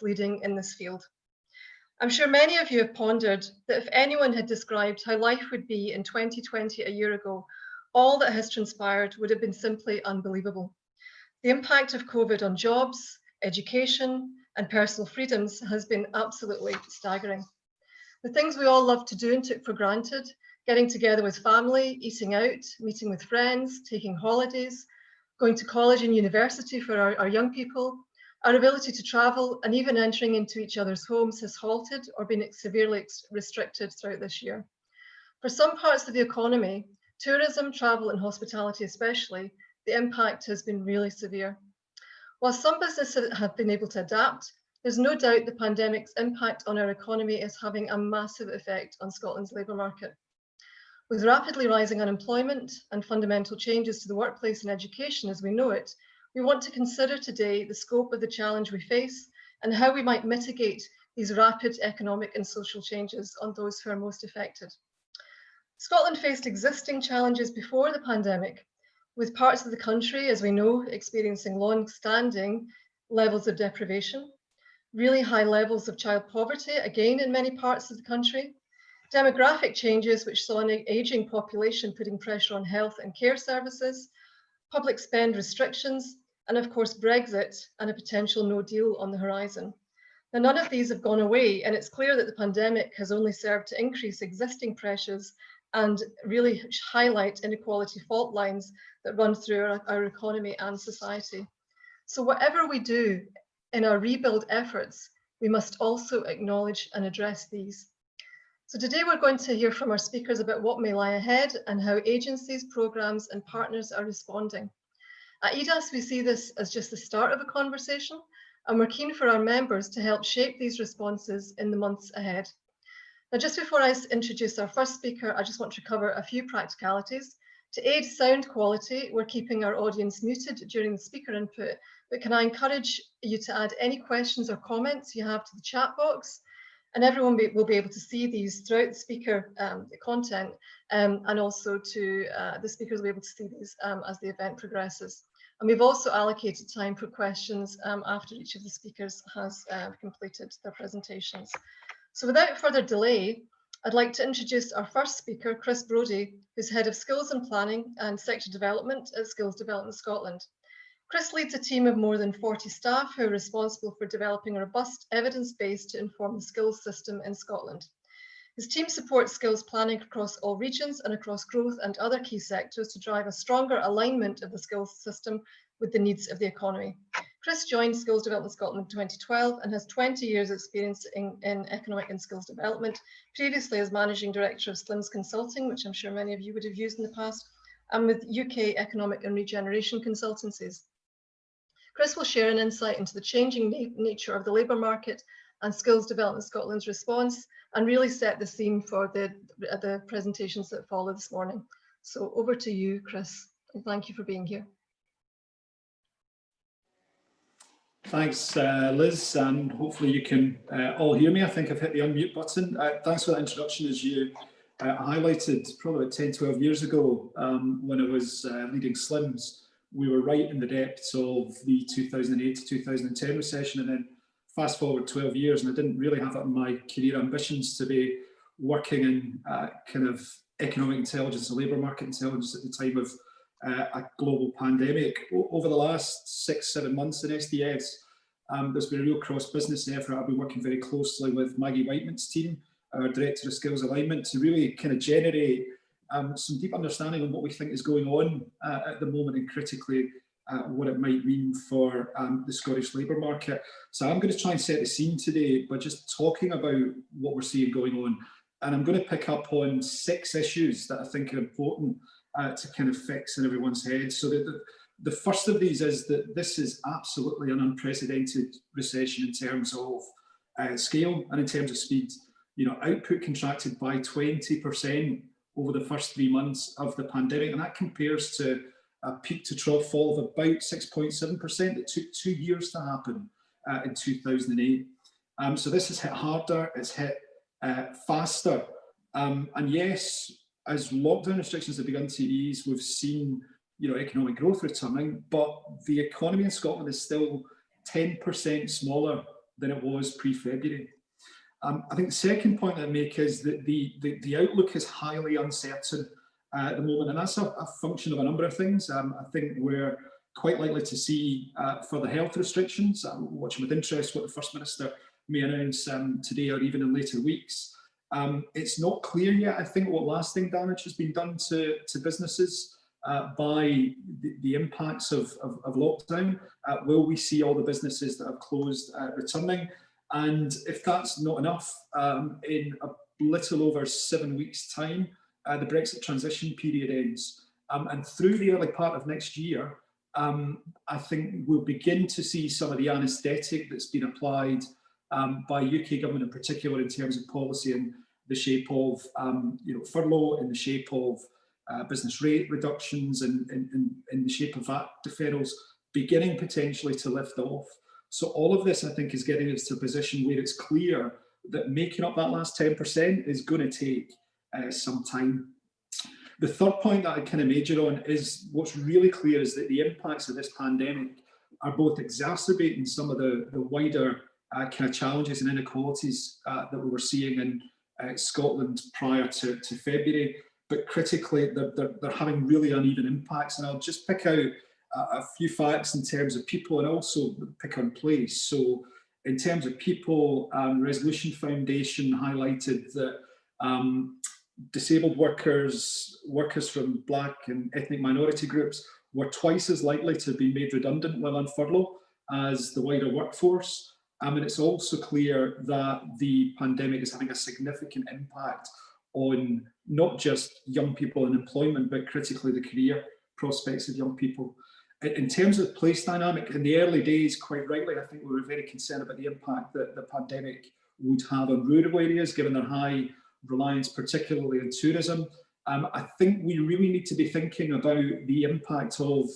leading in this field. I'm sure many of you have pondered that if anyone had described how life would be in 2020 a year ago, all that has transpired would have been simply unbelievable. The impact of COVID on jobs, education, and personal freedoms has been absolutely staggering. The things we all love to do and took for granted, getting together with family, eating out, meeting with friends, taking holidays, going to college and university for our young people, our ability to travel and even entering into each other's homes has halted or been severely restricted throughout this year. For some parts of the economy, tourism, travel and hospitality especially, the impact has been really severe. While some businesses have been able to adapt, there's no doubt the pandemic's impact on our economy is having a massive effect on Scotland's labour market. With rapidly rising unemployment and fundamental changes to the workplace and education as we know it, we want to consider today the scope of the challenge we face and how we might mitigate these rapid economic and social changes on those who are most affected. Scotland faced existing challenges before the pandemic, with parts of the country, as we know, experiencing long-standing levels of deprivation, really high levels of child poverty, again in many parts of the country, demographic changes which saw an ageing population putting pressure on health and care services, public spend restrictions, and of course Brexit and a potential no deal on the horizon. Now, none of these have gone away, and it's clear that the pandemic has only served to increase existing pressures and really highlight inequality fault lines that run through our economy and society. So whatever we do in our rebuild efforts, we must also acknowledge and address these. So today we're going to hear from our speakers about what may lie ahead and how agencies, programmes and partners are responding. At EDAS, we see this as just the start of a conversation, and we're keen for our members to help shape these responses in the months ahead. Now, just before I introduce our first speaker, I just want to cover a few practicalities. To aid sound quality, we're keeping our audience muted during the speaker input, but can I encourage you to add any questions or comments you have to the chat box? And everyone will be able to see these throughout the speaker content, and also to the speakers will be able to see these as the event progresses. And we've also allocated time for questions after each of the speakers has completed their presentations. So without further delay, I'd like to introduce our first speaker, Chris Brodie, who's Head of Skills and Planning and Sector Development at Skills Development Scotland. Chris leads a team of more than 40 staff who are responsible for developing a robust evidence base to inform the skills system in Scotland. His team supports skills planning across all regions and across growth and other key sectors to drive a stronger alignment of the skills system with the needs of the economy. Chris joined Skills Development Scotland in 2012 and has 20 years experience in economic and skills development, previously as Managing Director of Slims Consulting, which I'm sure many of you would have used in the past, and with UK economic and regeneration consultancies. Chris will share an insight into the changing nature of the labour market and Skills Development Scotland's response, and really set the theme for the presentations that follow this morning. So over to you, Chris, and thank you for being here. Thanks, Liz, and hopefully you can all hear me. I think I've hit the unmute button. Thanks for that introduction. As you highlighted, probably about 10, 12 years ago, when I was leading Slims, we were right in the depths of the 2008 to 2010 recession, and then fast forward 12 years, and I didn't really have it in my career ambitions to be working in kind of economic intelligence and labour market intelligence at the time of a global pandemic. Over the last 6-7 months in SDS, there's been a real cross-business effort. I've been working very closely with Maggie Whiteman's team, our Director of Skills Alignment, to really kind of generate some deep understanding on what we think is going on at the moment, and critically what it might mean for the Scottish labour market. So I'm going to try and set the scene today by just talking about what we're seeing going on, and I'm going to pick up on 6 issues that I think are important to kind of fix in everyone's head. So the first of these is that this is absolutely an unprecedented recession in terms of scale and in terms of speed. You know, output contracted by 20% over the first 3 months of the pandemic, and that compares to a peak to trough fall of about 6.7%. It took 2 years to happen in 2008. So this has hit harder, it's hit faster. And yes, as lockdown restrictions have begun to ease, we've seen, you know, economic growth returning, but the economy in Scotland is still 10% smaller than it was pre-February. I think the second point I make is that the outlook is highly uncertain at the moment, and that's a function of a number of things. I think we're quite likely to see further health restrictions. I'm watching with interest what the First Minister may announce today or even in later weeks. It's not clear yet, I think, what lasting damage has been done to businesses by the impacts of lockdown. Will we see all the businesses that have closed returning? And if that's not enough, in a little over 7 weeks' time, the Brexit transition period ends. And through the early part of next year, I think we'll begin to see some of the anaesthetic that's been applied by UK government in particular in terms of policy in the shape of furlough, in the shape of business rate reductions, and in the shape of VAT deferrals, beginning potentially to lift off. So all of this, I think, is getting us to a position where it's clear that making up that last 10% is going to take some time. The third point that I kind of major on is what's really clear is that the impacts of this pandemic are both exacerbating some of the wider kind of challenges and inequalities that we were seeing in Scotland prior to February, but critically they're having really uneven impacts. And I'll just pick out a few facts in terms of people and also pick on place. So in terms of people, Resolution Foundation highlighted that disabled workers, workers from Black and ethnic minority groups were twice as likely to be made redundant while on furlough as the wider workforce. And it's also clear that the pandemic is having a significant impact on not just young people in employment, but critically the career prospects of young people. In terms of place dynamic, in the early days, quite rightly, I think we were very concerned about the impact that the pandemic would have on rural areas, given their high reliance, particularly on tourism. I think we really need to be thinking about the impact of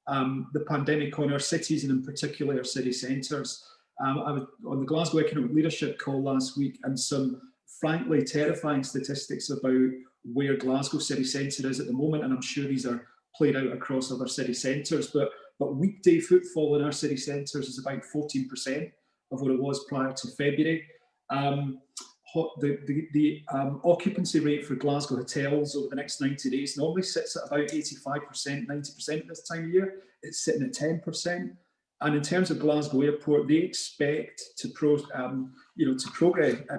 the pandemic on our cities, and in particular our city centres. I was on the Glasgow Economic Leadership call last week, and some frankly terrifying statistics about where Glasgow city centre is at the moment, and I'm sure these are played out across other city centres, but weekday footfall in our city centres is about 14% of what it was prior to February. The occupancy rate for Glasgow hotels over the next 90 days normally sits at about 85%, 90% at this time of year. It's sitting at 10%. And in terms of Glasgow Airport, they expect to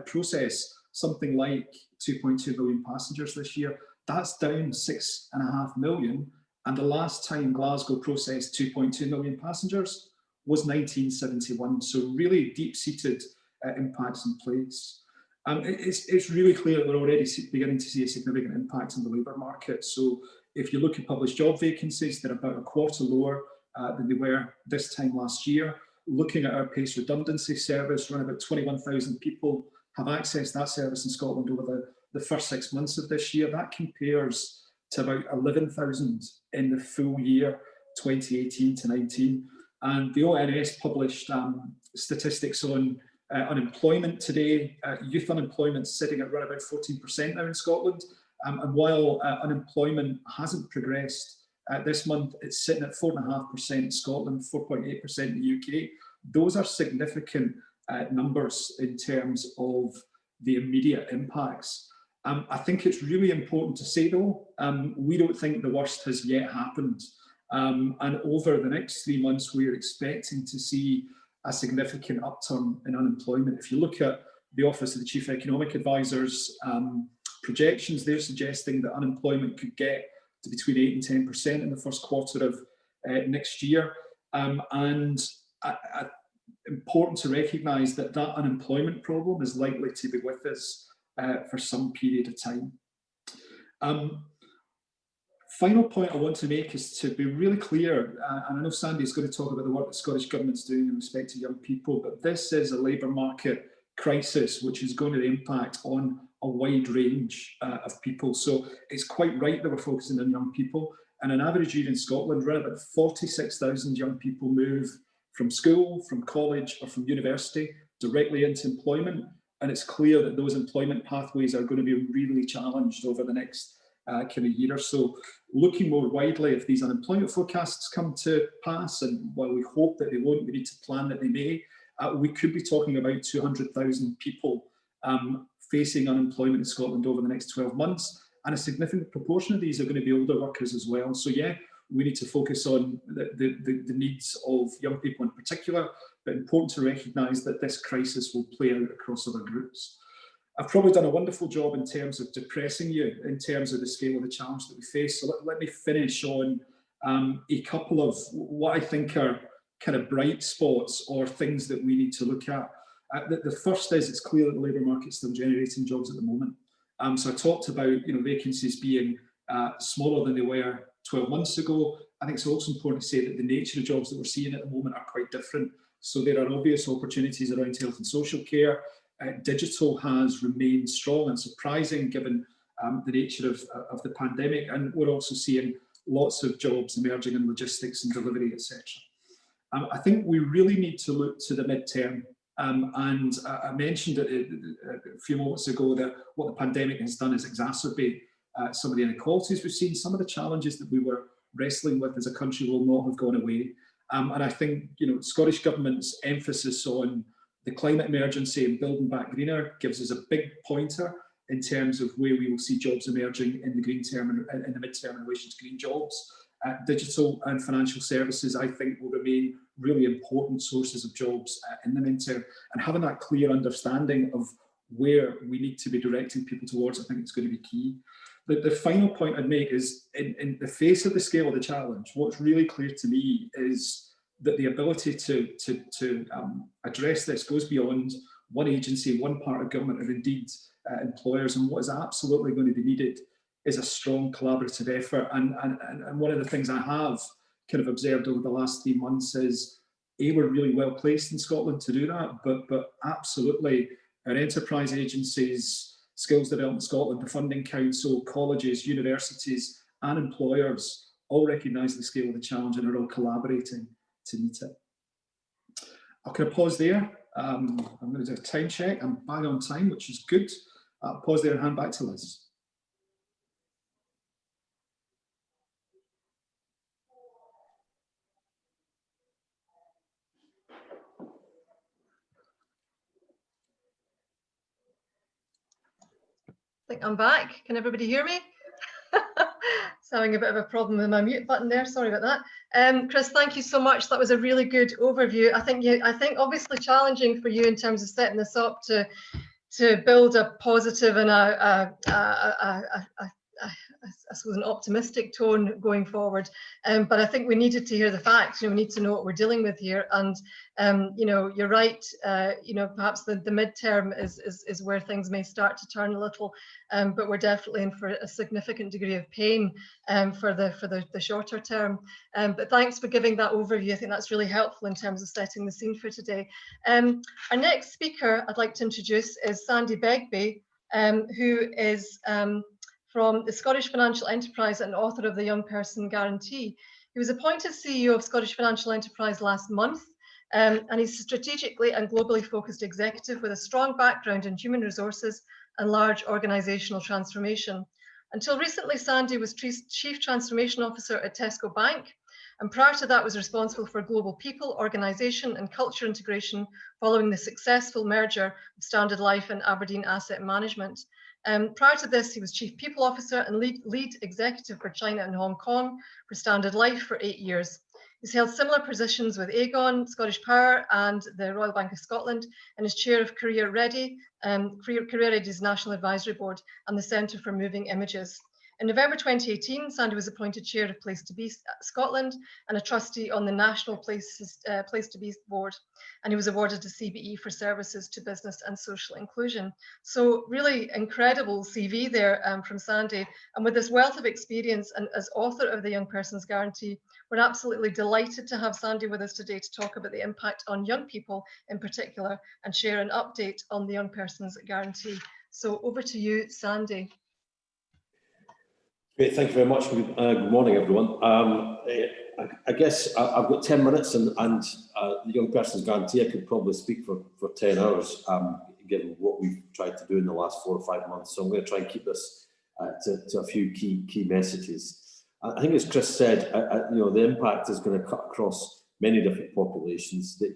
process something like 2.2 million passengers this year. That's down 6.5 million. And the last time Glasgow processed 2.2 million passengers was 1971. So really deep-seated impacts in place. It's really clear that we're already beginning to see a significant impact on the labour market. So if you look at published job vacancies, they're about a quarter lower than they were this time last year. Looking at our PACE redundancy service, around about 21,000 people have accessed that service in Scotland over the first 6 months of this year. That compares to about 11,000 in the full year 2018 to 19. And the ONS published statistics on unemployment today. Youth unemployment sitting at around about 14% now in Scotland. And while unemployment hasn't progressed this month, it's sitting at 4.5% in Scotland, 4.8% in the UK. Those are significant numbers in terms of the immediate impacts. I think it's really important to say, though, we don't think the worst has yet happened. And over the next 3 months, we're expecting to see a significant upturn in unemployment. If you look at the Office of the Chief Economic Advisor's projections, they're suggesting that unemployment could get to between 8 and 10% in the first quarter of next year. And important to recognise that that unemployment problem is likely to be with us for some period of time. Final point I want to make is to be really clear, and I know Sandy's going to talk about the work the Scottish Government's doing in respect to young people, but this is a labour market crisis which is going to impact on a wide range of people. So it's quite right that we're focusing on young people. And an average year in Scotland, around about 46,000 young people move from school, from college, or from university directly into employment. And it's clear that those employment pathways are going to be really challenged over the next kind of year or so. Looking more widely, if these unemployment forecasts come to pass, and while we hope that they won't, we need to plan that they may, we could be talking about 200,000 people facing unemployment in Scotland over the next 12 months. And a significant proportion of these are going to be older workers as well. So yeah, we need to focus on the needs of young people in particular, but important to recognise that this crisis will play out across other groups. I've probably done a wonderful job in terms of depressing you in terms of the scale of the challenge that we face. So let me finish on a couple of what I think are kind of bright spots or things that we need to look at. The first is it's clear that the labour market's still generating jobs at the moment. So I talked about vacancies being smaller than they were 12 months ago. I think it's also important to say that the nature of jobs that we're seeing at the moment are quite different. So there are obvious opportunities around health and social care. Digital has remained strong and surprising given the nature of the pandemic, and we're also seeing lots of jobs emerging in logistics and delivery, etc. I think we really need to look to the midterm, and I mentioned it a few moments ago that what the pandemic has done is exacerbate some of the inequalities we've seen. Some of the challenges that we were wrestling with as a country will not have gone away, and I think Scottish Government's emphasis on the climate emergency and building back greener gives us a big pointer in terms of where we will see jobs emerging in the green term and in the mid-term in relation to green jobs. Digital and financial services, I think, will remain really important sources of jobs in the mid-term. And having that clear understanding of where we need to be directing people towards, I think is going to be key. The final point I'd make is, in the face of the scale of the challenge, what's really clear to me is that the ability to address this goes beyond one agency, one part of government, or indeed employers. And what is absolutely going to be needed is a strong collaborative effort. And one of the things I have kind of observed over the last 3 months is, we're really well placed in Scotland to do that, but absolutely our enterprise agencies, Skills Development Scotland, the Funding Council, colleges, universities and employers all recognise the scale of the challenge and are all collaborating to meet it. I'll kind of pause there. I'm going to do a time check. I'm bang on time, which is good. I'll pause there and hand back to Liz. I think I'm back. Can everybody hear me? So having a bit of a problem with my mute button there. Sorry about that. Chris, thank you so much. That was a really good overview. I think obviously challenging for you in terms of setting this up to build a positive and I suppose an optimistic tone going forward, but I think we needed to hear the facts. We need to know what we're dealing with here, and you're right. Perhaps the midterm is where things may start to turn a little, but we're definitely in for a significant degree of pain for the shorter term. But thanks for giving that overview. I think that's really helpful in terms of setting the scene for today. Our next speaker I'd like to introduce is Sandy Begbie, who is from the Scottish Financial Enterprise and author of the Young Person Guarantee. He was appointed CEO of Scottish Financial Enterprise last month, and he's a strategically and globally focused executive with a strong background in human resources and large organisational transformation. Until recently, Sandy was Chief Transformation Officer at Tesco Bank, and prior to that was responsible for global people, organisation and culture integration following the successful merger of Standard Life and Aberdeen Asset Management. Prior to this, he was Chief People Officer and lead executive for China and Hong Kong for Standard Life for 8 years. He's held similar positions with Aegon, Scottish Power and the Royal Bank of Scotland, and is chair of Career Ready's National Advisory Board and the Centre for Moving Images. In November 2018, Sandy was appointed chair of Place to Be Scotland and a trustee on the National Place to Be Board, and he was awarded a CBE for services to business and social inclusion. So really incredible CV there from Sandy, and with this wealth of experience and as author of the Young Person's Guarantee, we're absolutely delighted to have Sandy with us today to talk about the impact on young people in particular and share an update on the Young Person's Guarantee. So over to you, Sandy. Great, thank you very much. Good morning, everyone. I guess I've got 10 minutes and the Young Person's Guarantee, I could probably speak for 10 hours, given what we've tried to do in the last 4 or 5 months. So I'm going to try and keep this to a few key messages. I think, as Chris said, the impact is going to cut across many different populations. The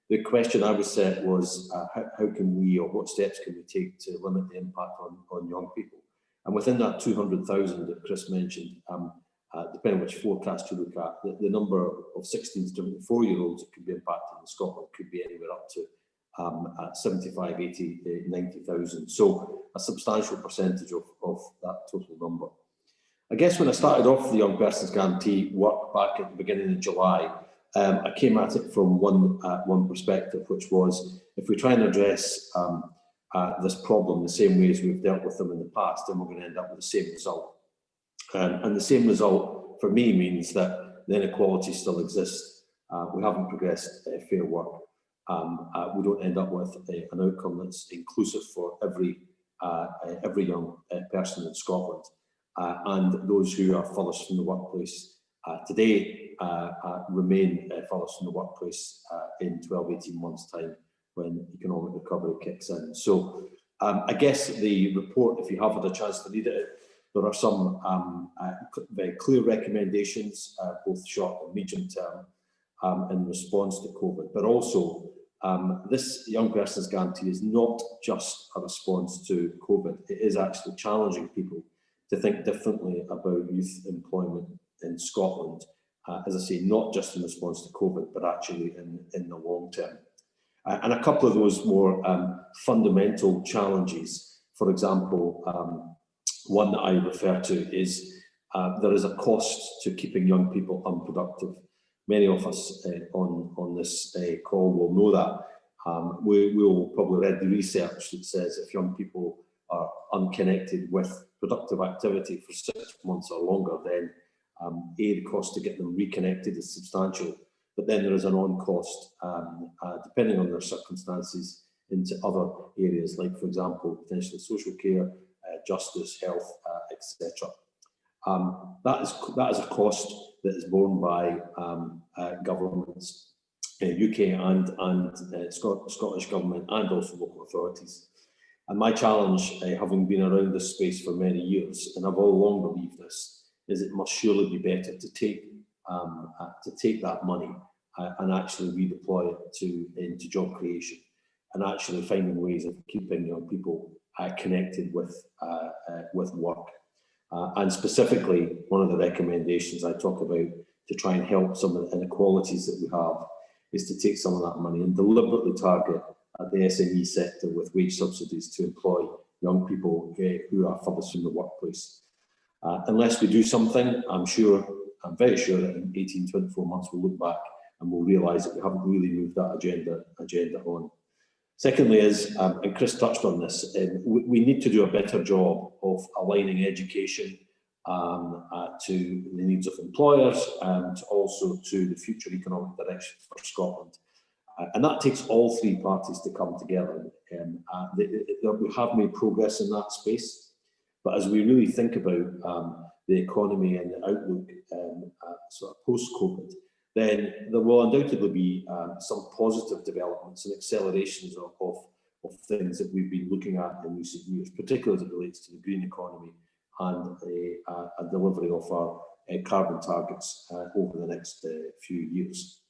The question I was set was how can we, or what steps can we take to limit the impact on young people? And within that 200,000 that Chris mentioned, depending on which forecast you look at, the number of 16 to 24-year-olds that could be impacted in Scotland could be anywhere up to 75, 80, 90,000. So a substantial percentage of that total number. I guess when I started off the Young Persons Guarantee work back at the beginning of July, I came at it from one perspective, which was if we try and address this problem the same way as we've dealt with them in the past, then we're going to end up with the same result. And the same result for me means that the inequality still exists. We haven't progressed fair work. We don't end up with an outcome that's inclusive for every young person in Scotland. And those who are furthest from the workplace today remain furthest from the workplace in 12, 18 months' time when economic recovery kicks in. So I guess the report, if you have had a chance to read it, there are some very clear recommendations, both short and medium term, in response to COVID, but also this Young Persons Guarantee is not just a response to COVID. It is actually challenging people to think differently about youth employment in Scotland, as I say, not just in response to COVID, but actually in the long term. And a couple of those more fundamental challenges, for example, one that I refer to is there is a cost to keeping young people unproductive. Many of us on this call will know that. We will probably read the research that says if young people are unconnected with productive activity for 6 months or longer, then the cost to get them reconnected is substantial. But then there is an on-cost, depending on their circumstances, into other areas, like, for example, potentially social care, justice, health, etc. That is a cost that is borne by governments, UK and Scottish Government, and also local authorities. And my challenge, having been around this space for many years, and I've all along believed this, is it must surely be better to take that money and actually redeploy it into job creation, and actually finding ways of keeping young people connected with work. And specifically, one of the recommendations I talk about to try and help some of the inequalities that we have is to take some of that money and deliberately target the SME sector with wage subsidies to employ young people who are furthest from the workplace. Unless we do something, I'm very sure that in 18, 24 months we'll look back and we'll realise that we haven't really moved that agenda on. Secondly is, and Chris touched on this, we need to do a better job of aligning education to the needs of employers and also to the future economic direction for Scotland. And that takes all three parties to come together. We have made progress in that space, but as we really think about the economy and the outlook sort of post-COVID, then there will undoubtedly be some positive developments and accelerations of things that we've been looking at in recent years, particularly as it relates to the green economy and a delivery of our carbon targets over the next few years.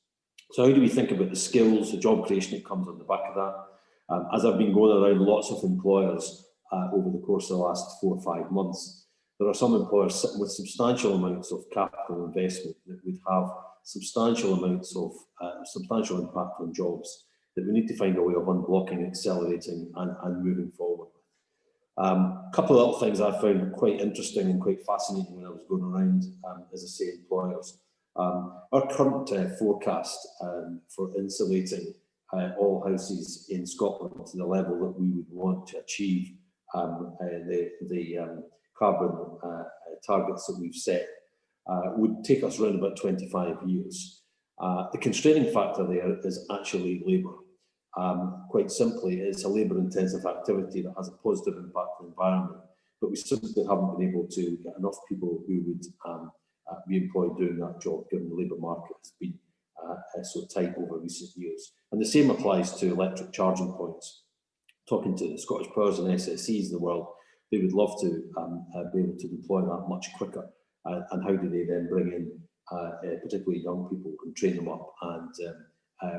So how do we think about the skills, the job creation that comes on the back of that? As I've been going around lots of employers over the course of the last 4 or 5 months, there are some employers sitting with substantial amounts of capital investment that would have substantial amounts of substantial impact on jobs that we need to find a way of unblocking, accelerating and moving forward. A couple of other things I found quite interesting and quite fascinating when I was going around, as I say, employers. Our current forecast for insulating all houses in Scotland to the level that we would want to achieve the carbon targets that we've set would take us around about 25 years. The constraining factor there is actually labour. Quite simply, it's a labour-intensive activity that has a positive impact on the environment, but we simply haven't been able to get enough people who would be employed doing that job, given the labour market has been so tight over recent years. And the same applies to electric charging points. Talking to the Scottish Powers and SSEs in the world, they would love to be able to deploy that much quicker. And how do they then bring in particularly young people and train them up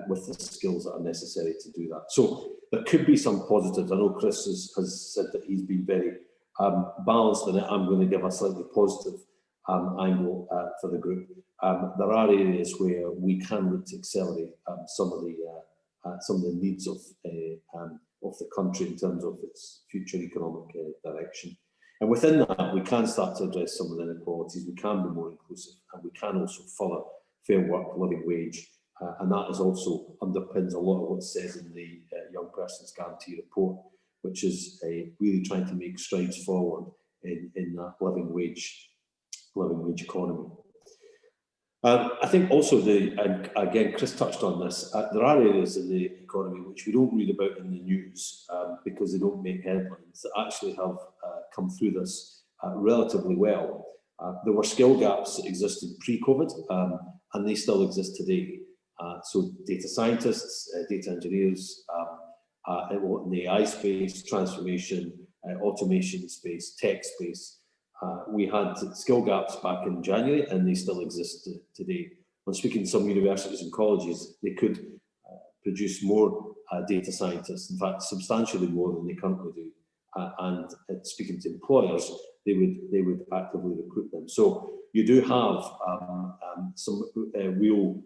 with the skills that are necessary to do that. So there could be some positives. I know Chris has said that he's been very balanced in it. I'm going to give a slightly positive angle for the group. There are areas where we can look to accelerate some of the needs of the country in terms of its future economic direction. And within that, we can start to address some of the inequalities, we can be more inclusive, and we can also follow fair work, living wage, and that is also underpins a lot of what's said in the Young Persons Guarantee report, which is really trying to make strides forward in that living wage economy. I think also and again, Chris touched on this, there are areas in the economy which we don't read about in the news because they don't make headlines, that actually have come through this relatively well. There were skill gaps that existed pre-COVID and they still exist today. So data scientists, data engineers, in the AI space, transformation, automation space, tech space. We had skill gaps back in January and they still exist today. When speaking to some universities and colleges, they could produce more data scientists, in fact, substantially more than they currently do. And speaking to employers, they would actively recruit them. So you do have some real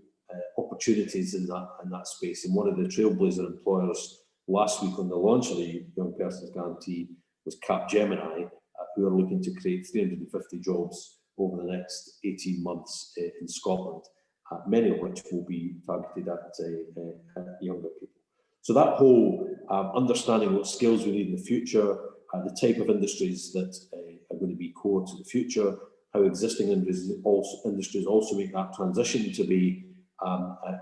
opportunities in that space. And one of the trailblazer employers last week on the launch of the Young Persons Guarantee was Capgemini, who are looking to create 350 jobs over the next 18 months in Scotland, many of which will be targeted at younger people. So that whole understanding what skills we need in the future, the type of industries that are going to be core to the future, how existing industries also make that transition to be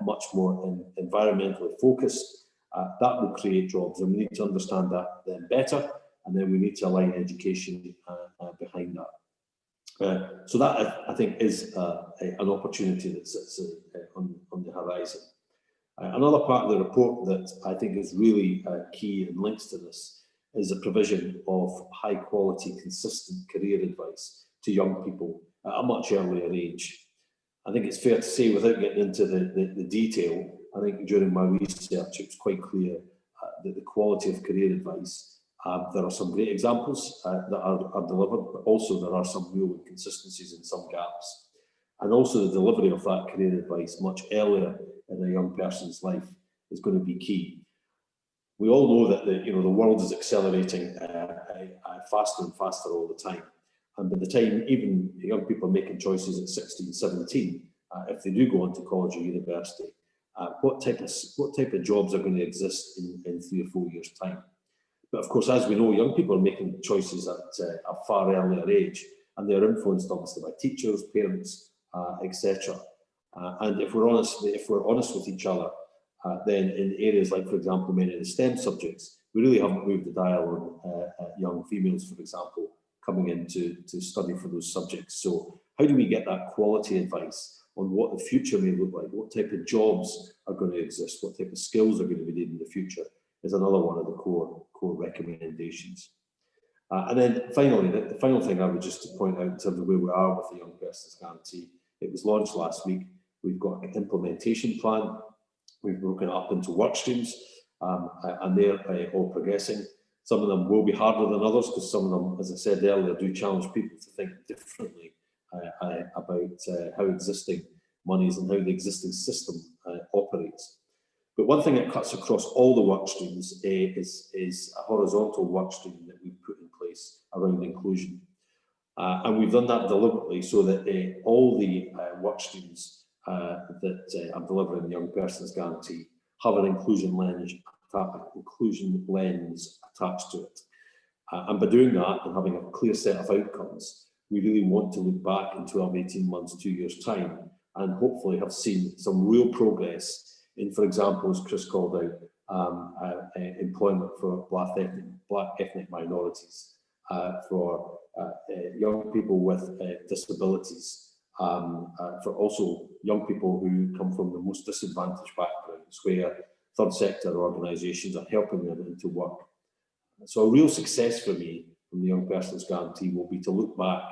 much more environmentally focused, that will create jobs, and we need to understand that then better, and then we need to align education behind that. So that, I think, is an opportunity that sits on the horizon. Another part of the report that I think is really key and links to this is the provision of high quality, consistent career advice to young people at a much earlier age. I think it's fair to say, without getting into the detail, I think during my research it was quite clear that the quality of career advice, there are some great examples that are delivered, but also there are some real inconsistencies and some gaps. And also the delivery of that career advice much earlier in a young person's life is going to be key. We all know that the world is accelerating faster and faster all the time. And by the time even young people are making choices at 16, 17, if they do go on to college or university, what type of jobs are going to exist in 3 or 4 years' time? But of course, as we know, young people are making choices at a far earlier age, and they're influenced obviously by teachers, parents, etc. And if we're honest with each other, then in areas like, for example, many of the STEM subjects, we really haven't moved the dial on young females, for example, coming in to study for those subjects. So how do we get that quality advice on what the future may look like, what type of jobs are going to exist, what type of skills are going to be needed in the future, is another one of the core recommendations. And then finally, the final thing I would just point out in terms of where we are with the Young Persons Guarantee, it was launched last week. We've got an implementation plan. We've broken it up into work streams, and they're all progressing. Some of them will be harder than others because some of them, as I said earlier, do challenge people to think differently about how existing monies and how the existing system operates. But one thing that cuts across all the work streams is a horizontal work stream that we've put in place around inclusion. And we've done that deliberately so that all the work streams that I'm delivering the Young Persons Guarantee have an inclusion lens attached to it. And by doing that and having a clear set of outcomes, we really want to look back in 12, 18 months, 2 years' time, and hopefully have seen some real progress in, for example, as Chris called out, employment for black ethnic minorities, for young people with disabilities, for also young people who come from the most disadvantaged backgrounds, where third sector organisations are helping them into work. So a real success for me from the Young Persons Guarantee will be to look back,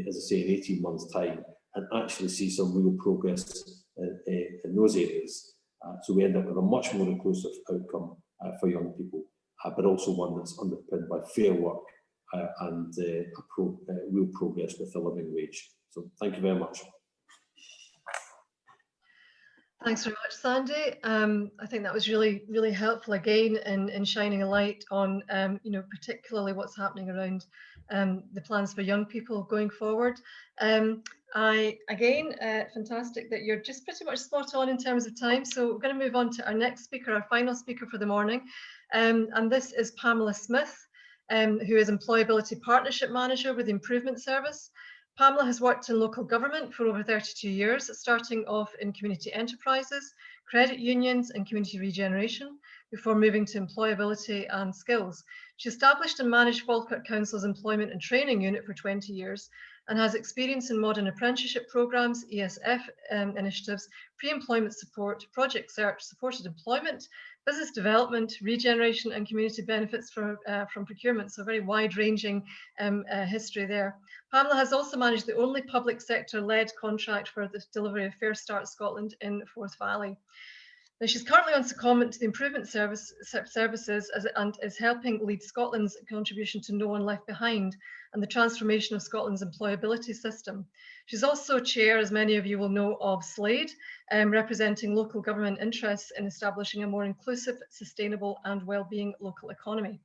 as I say, in 18 months' time and actually see some real progress in those areas. So we end up with a much more inclusive outcome for young people, but also one that's underpinned by fair work and real progress with the living wage. So thank you very much. Thanks very much, Sandy. I think that was really, really helpful again in shining a light on, particularly what's happening around the plans for young people going forward. Fantastic that you're just pretty much spot on in terms of time. So we're going to move on to our next speaker, our final speaker for the morning. And this is Pamela Smith, who is Employability Partnership Manager with the Improvement Service. Pamela has worked in local government for over 32 years, starting off in community enterprises, credit unions and community regeneration, before moving to employability and skills. She established and managed Falkirk Council's employment and training unit for 20 years and has experience in modern apprenticeship programmes, ESF initiatives, pre-employment support, project search, supported employment, business development, regeneration and community benefits from procurement. So a very wide-ranging history there. Pamela has also managed the only public sector-led contract for the delivery of Fair Start Scotland in Forth Valley. Now, she's currently on secondment to the Improvement Services and is helping lead Scotland's contribution to No One Left Behind and the transformation of Scotland's employability system. She's also chair, as many of you will know, of SLAID, representing local government interests in establishing a more inclusive, sustainable and well-being local economy.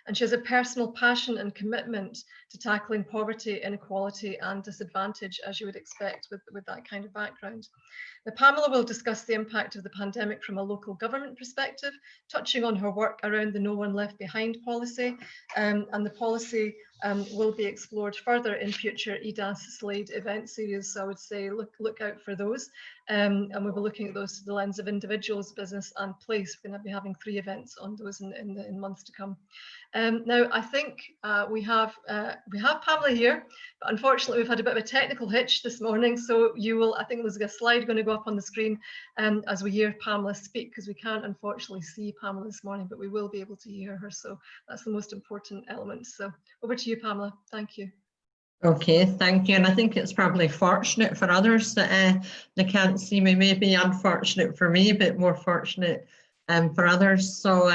And she has a personal passion and commitment to tackling poverty, inequality and disadvantage, as you would expect with that kind of background. Now, Pamela will discuss the impact of the pandemic from a local government perspective, touching on her work around the No One Left Behind policy, and the policy will be explored further in future EDAS SLAID event series. So I would say look out for those, and we'll be looking at those through the lens of individuals, business and place. We're going to be having 3 events on those in months to come. Now, I think we have Pamela here, but unfortunately we've had a bit of a technical hitch this morning. So I think there's a slide going to go up on the screen as we hear Pamela speak, because we can't unfortunately see Pamela this morning, but we will be able to hear her. So that's the most important element. So over to you, Pamela. Thank you. Okay, thank you. And I think it's probably fortunate for others that they can't see me, maybe unfortunate for me, but more fortunate for others. So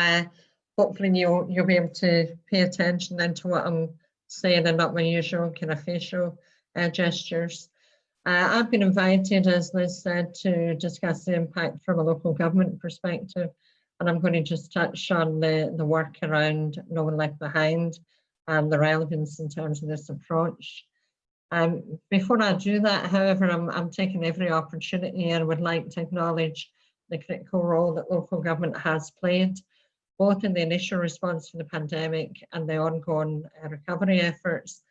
hopefully you'll be able to pay attention then to what I'm saying and not my usual kind of facial gestures. I've been invited, as Liz said, to discuss the impact from a local government perspective. And I'm going to just touch on the work around No One Left Behind and the relevance in terms of this approach. Before I do that, however, I'm taking every opportunity and would like to acknowledge the critical role that local government has played, both in the initial response to the pandemic and the ongoing recovery efforts.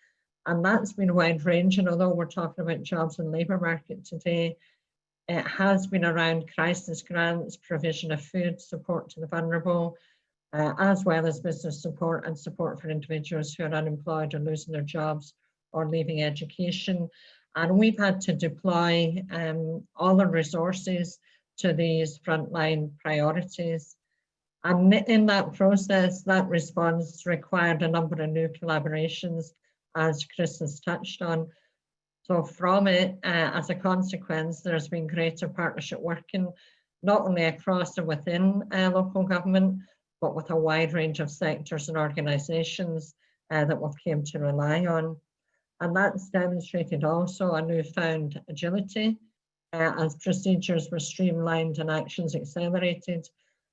And that's been wide-ranging. Although we're talking about jobs and labour market today, it has been around crisis grants, provision of food, support to the vulnerable, as well as business support and support for individuals who are unemployed or losing their jobs or leaving education. And we've had to deploy all our resources to these frontline priorities. And in that process, that response required a number of new collaborations, as Chris has touched on. So from it, as a consequence, there's been greater partnership working, not only across and within local government, but with a wide range of sectors and organisations that we've came to rely on. And that's demonstrated also a newfound agility as procedures were streamlined and actions accelerated.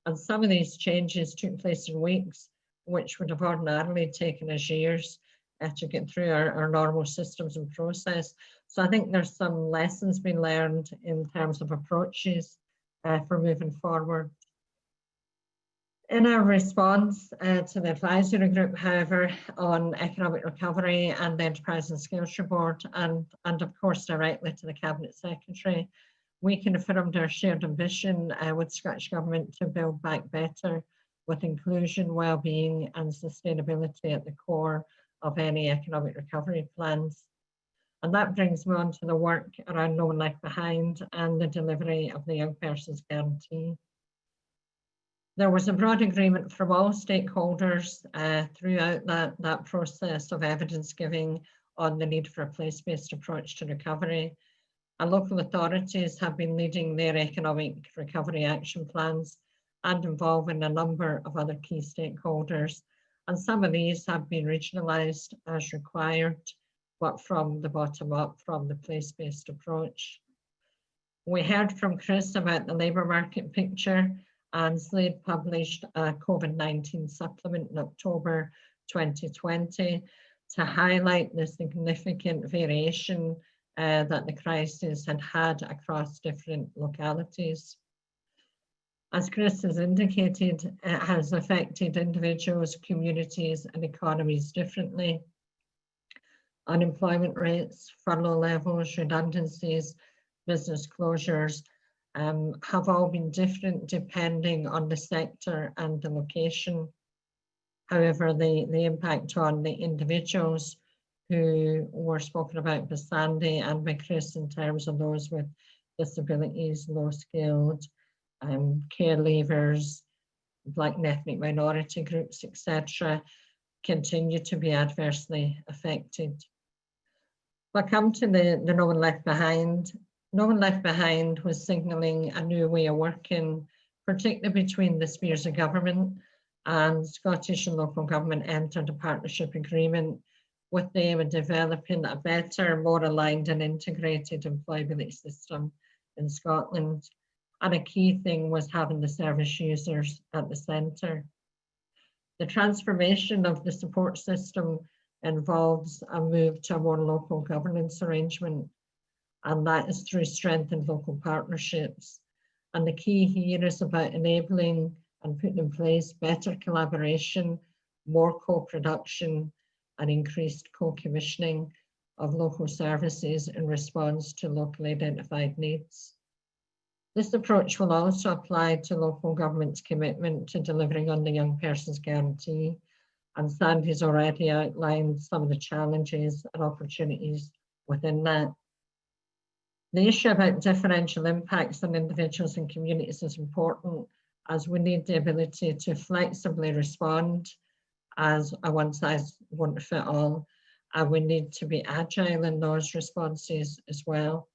And some of these changes took place in weeks, which would have ordinarily taken us years to get through our normal systems and process. So I think there's some lessons being learned in terms of approaches for moving forward. In our response to the advisory group, however, on economic recovery and the Enterprise and Skills Report, and of course directly to the Cabinet Secretary, we confirmed our shared ambition with Scottish Government to build back better with inclusion, well-being and sustainability at the core of any economic recovery plans. And that brings me on to the work around No One Left Behind and the delivery of the Young Persons Guarantee. There was a broad agreement from all stakeholders throughout that process of evidence giving on the need for a place-based approach to recovery. And local authorities have been leading their economic recovery action plans and involving a number of other key stakeholders. And some of these have been regionalised as required, but from the bottom up, from the place-based approach. We heard from Chris about the labour market picture, and Slade published a COVID-19 supplement in October 2020 to highlight the significant variation that the crisis had across different localities. As Chris has indicated, it has affected individuals, communities and economies differently. Unemployment rates, furlough levels, redundancies, business closures have all been different depending on the sector and the location. However, the impact on the individuals who were spoken about by Sandy and by Chris in terms of those with disabilities, low skilled, care leavers, Black and ethnic minority groups, etc., continue to be adversely affected. If I come to the No One Left Behind, No One Left Behind was signalling a new way of working, particularly between the spheres of government, and Scottish and local government entered a partnership agreement with the aim of developing a better, more aligned and integrated employability system in Scotland. And a key thing was having the service users at the centre. The transformation of the support system involves a move to a more local governance arrangement, and that is through strengthened local partnerships. And the key here is about enabling and putting in place better collaboration, more co-production, and increased co-commissioning of local services in response to locally identified needs. This approach will also apply to local government's commitment to delivering on the Young Persons Guarantee, and Sandy's already outlined some of the challenges and opportunities within that. The issue about differential impacts on individuals and communities is important, as we need the ability to flexibly respond as a one-size-won't-fit-all, and we need to be agile in those responses as well.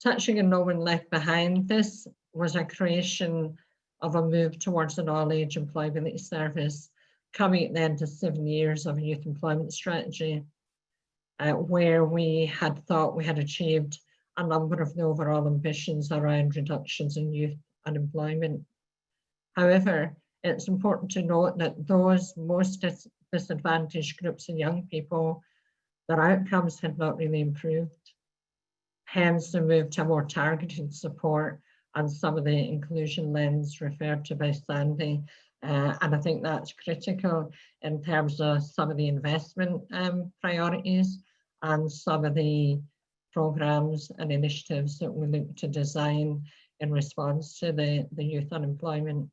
Touching on No One Left Behind, this was a creation of a move towards an all-age employability service, coming at the end of 7 years of a youth employment strategy, where we had thought we had achieved a number of the overall ambitions around reductions in youth unemployment. However, it's important to note that those most disadvantaged groups of young people, their outcomes had not really improved. Hence the move to a more targeted support and some of the inclusion lens referred to by Sandy. And I think that's critical in terms of some of the investment priorities and some of the programs and initiatives that we look to design in response to the youth unemployment.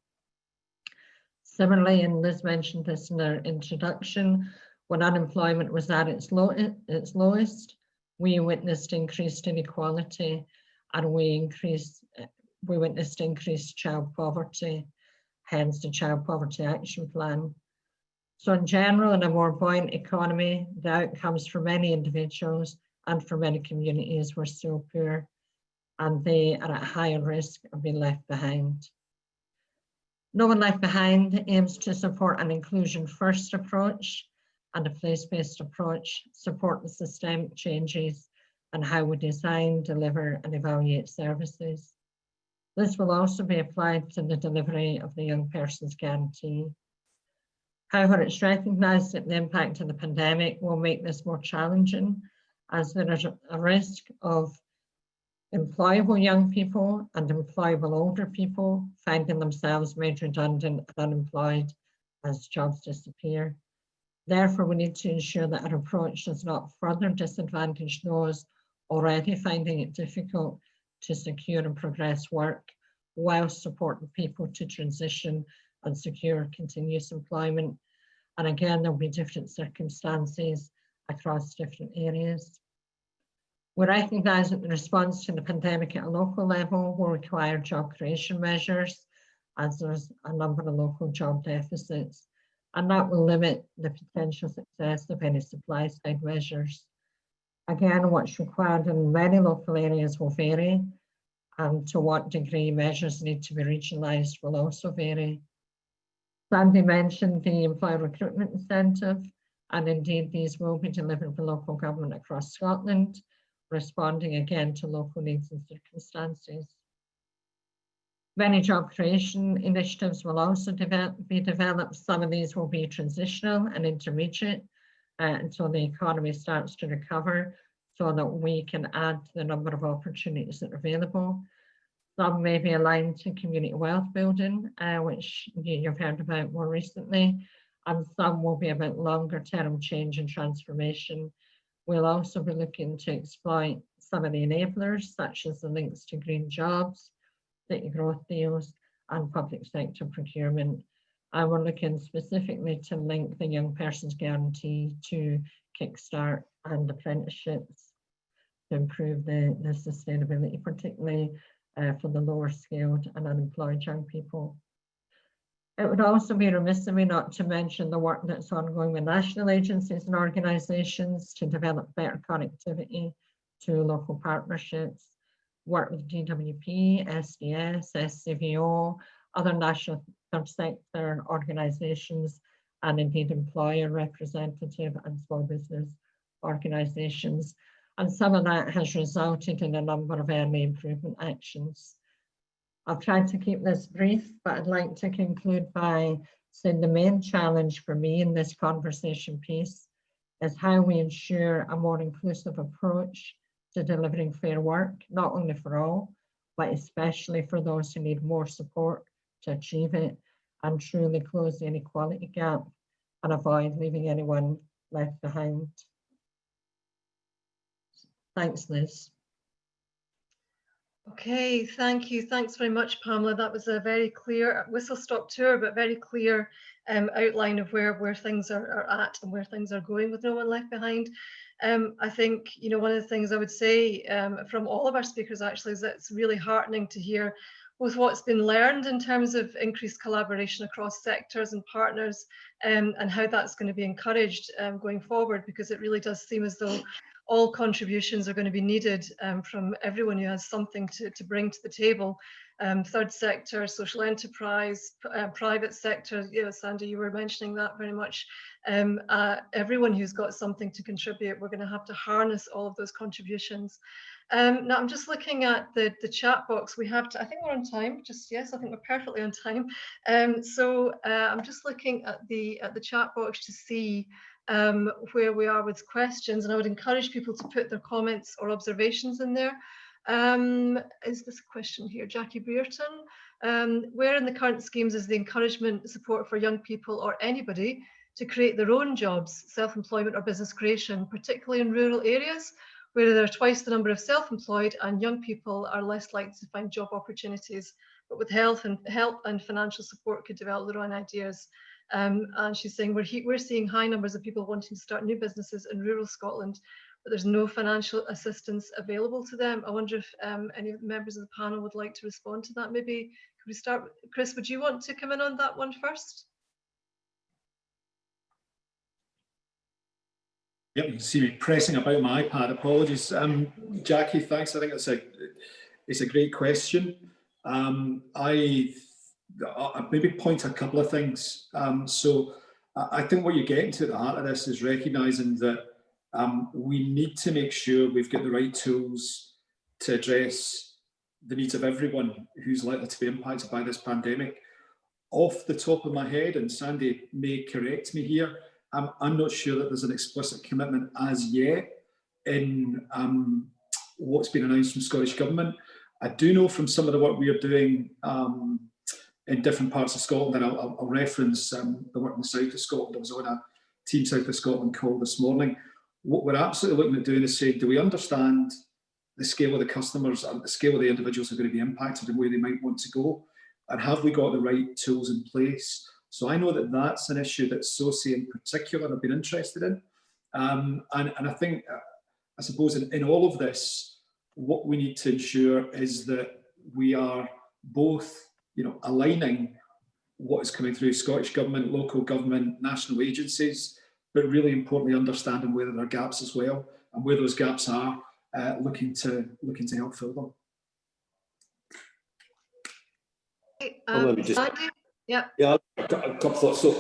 Similarly, and Liz mentioned this in her introduction, when unemployment was at its lowest, we witnessed increased inequality, and we witnessed increased child poverty, hence the Child Poverty Action Plan. So in general, in a more buoyant economy, the outcomes for many individuals and for many communities were still poor, and they are at higher risk of being left behind. No One Left Behind aims to support an inclusion-first approach and a place-based approach, support the systemic changes and how we design, deliver and evaluate services. This will also be applied to the delivery of the Young Persons Guarantee. However, it's recognised that the impact of the pandemic will make this more challenging, as there is a risk of employable young people and employable older people finding themselves made redundant and unemployed as jobs disappear. Therefore, we need to ensure that our approach does not further disadvantage those already finding it difficult to secure and progress work, while supporting people to transition and secure continuous employment. And again, there'll be different circumstances across different areas. We recognise that the response to the pandemic at a local level will require job creation measures, as there's a number of local job deficits, and that will limit the potential success of any supply side measures. Again, what's required in many local areas will vary, and to what degree measures need to be regionalised will also vary. Sandy mentioned the employer recruitment incentive, and indeed these will be delivered by local government across Scotland, responding again to local needs and circumstances. Many job creation initiatives will also be developed. Some of these will be transitional and intermediate until the economy starts to recover, so that we can add to the number of opportunities that are available. Some may be aligned to community wealth building, which you've heard about more recently, and some will be about longer term change and transformation. We'll also be looking to exploit some of the enablers, such as the links to green jobs, city growth deals, and public sector procurement. And we're looking specifically to link the Young Person's Guarantee to Kickstart and apprenticeships to improve the sustainability, particularly for the lower skilled and unemployed young people. It would also be remiss of me not to mention the work that's ongoing with national agencies and organisations to develop better connectivity to local partnerships, work with DWP, SDS, SCVO, other national third sector organisations, and indeed employer representative and small business organisations. And some of that has resulted in a number of early improvement actions. I've tried to keep this brief, but I'd like to conclude by saying the main challenge for me in this conversation piece is how we ensure a more inclusive approach to delivering fair work, not only for all, but especially for those who need more support to achieve it, and truly close the inequality gap and avoid leaving anyone left behind. Thanks, Liz. Okay, thank you. Thanks very much, Pamela. That was a very clear whistle-stop tour, but very clear outline of where things are at and where things are going with no one left behind. I think, you know, one of the things I would say from all of our speakers actually is that it's really heartening to hear both what's been learned in terms of increased collaboration across sectors and partners, and how that's going to be encouraged going forward, because it really does seem as though all contributions are going to be needed from everyone who has something to bring to the table. Third sector, social enterprise, private sector, you know, Sandy, you were mentioning that very much. Everyone who's got something to contribute, we're going to have to harness all of those contributions. Now I'm just looking at the chat box. We have to, I think we're on time, just yes, I think we're perfectly on time. So I'm just looking at the chat box to see where we are with questions, and I would encourage people to put their comments or observations in there. Is this a question here, Jackie Brereton? Where in the current schemes is the encouragement support for young people or anybody to create their own jobs, self-employment or business creation, particularly in rural areas where there are twice the number of self-employed and young people are less likely to find job opportunities, but with help and financial support could develop their own ideas. And she's saying we're seeing high numbers of people wanting to start new businesses in rural Scotland, but there's no financial assistance available to them. I wonder if any members of the panel would like to respond to that. Maybe could we start, Chris, would you want to come in on that one first? Yep, you can see me pressing about my iPad. Apologies. Jackie, thanks. I think it's a great question. I maybe point a couple of things. So I think what you're getting to at the heart of this is recognising that we need to make sure we've got the right tools to address the needs of everyone who's likely to be impacted by this pandemic. Off the top of my head, and Sandy may correct me here, I'm not sure that there's an explicit commitment as yet in what's been announced from Scottish Government. I do know from some of the work we are doing in different parts of Scotland, and I'll reference the work in the south of Scotland. I was on a Team South of Scotland call this morning. What we're absolutely looking at doing is saying, do we understand the scale of the customers and the scale of the individuals who are going to be impacted and where they might want to go? And have we got the right tools in place? So I know that that's an issue that SOCI in particular have been interested in. And I think, I suppose in all of this, what we need to ensure is that we are both, aligning what is coming through Scottish Government, local government, national agencies, but really importantly, understanding where there are gaps as well. and where those gaps are, looking to help fill them. Sandy? Yeah. Yeah, a couple of thoughts. So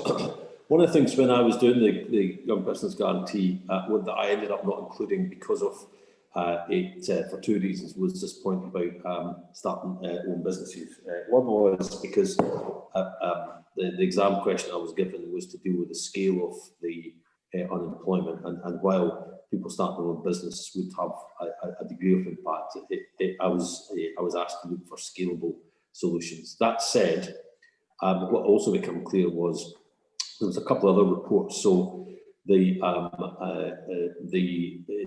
one of the things when I was doing the Young Person's Guarantee, what that I ended up not including because of it for two reasons, was this point about starting own businesses. One was because the exam question I was given was to do with the scale of the unemployment, and while people starting their own business would have a degree of impact, I was asked to look for scalable solutions. That said, what also became clear was there was a couple of other reports. So the